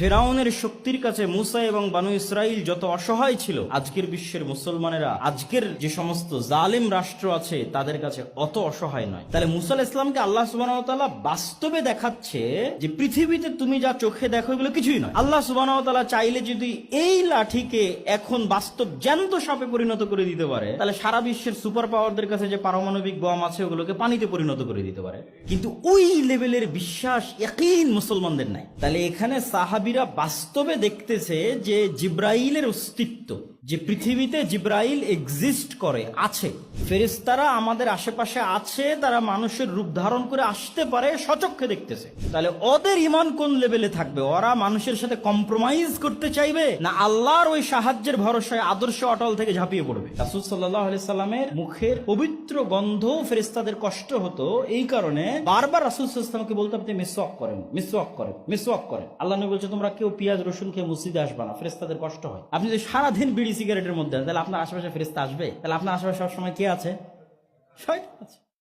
ফেরাউনের শক্তির কাছে মুসা এবং বানু ইসরাইল যত অসহায় ছিল, আজকের বিশ্বের মুসলমানেরা, আজকের যে সমস্ত জালেম রাষ্ট্র আছে তাদের কাছে অত অসহায় নয়। তাহলে মুসা আলাইহিস সালামকে আল্লাহ সুবহানাহু ওয়া তাআলা বাস্তবে দেখাচ্ছে যে পৃথিবীতে তুমি যা চোখে দেখো এগুলো কিছুই নয়। আল্লাহ সুবহানাহু ওয়া তাআলা চাইলে যদি এই লাঠিকে এখন বাস্তব জ্যান্ত সাপে পরিণত করে দিতে পারে, তাহলে সারা বিশ্বের সুপার পাওয়ারদের কাছে যে পারমাণবিক বম আছে ওগুলোকে পানিতে পরিণত করে দিতে পারে। কিন্তু ওই লেভেলের বিশ্বাস, ইয়াকিন মুসলমানদের নাই। তাহলে এখানে সাহাবীরা বাস্তবে দেখতেছে যে জিব্রাইলের অস্তিত্ব, যে পৃথিবীতে জিব্রাইল এক্সিস্ট করে, আছে, ফেরেশতারা আমাদের আশেপাশে আছে, তারা মানুষের রূপ ধারণ করে আসতে পারে, সচক্ষে দেখতেছে। তাহলে ওদের ঈমান কোন লেভেলে থাকবে? ওরা মানুষের সাথে কম্প্রোমাইজ করতে চাইবে, না আল্লাহর ওই সাহায্যের ভরসায় আদর্শ অটল থেকে ঝাঁপিয়ে পড়বে? রাসূল সাল্লাল্লাহু আলাইহি সাল্লামের মুখের পবিত্র গন্ধ ফেরেশতাদের কষ্ট হতো, এই কারণে বারবার রাসূল সাল্লাল্লাহু আলাইহি সাল্লামকে বলতে, আপনি মিসওয়াক করেন, মিসওয়াক করেন, মিসওয়াক করেন। আল্লাহ নবী বলছে, তোমরা কেউ পেঁয়াজ রসুন খেয়ে মসজিদে আসবে না, ফেরেশতাদের কষ্ট হয়। আপনি যদি সারাদিন বিড়ি সিগারেটের মধ্যে, তাহলে আপনার আশেপাশে ফেরেশতা আসবে? তাহলে আপনার আশেপাশে সবসময় কে আছে? শয়তান আছে।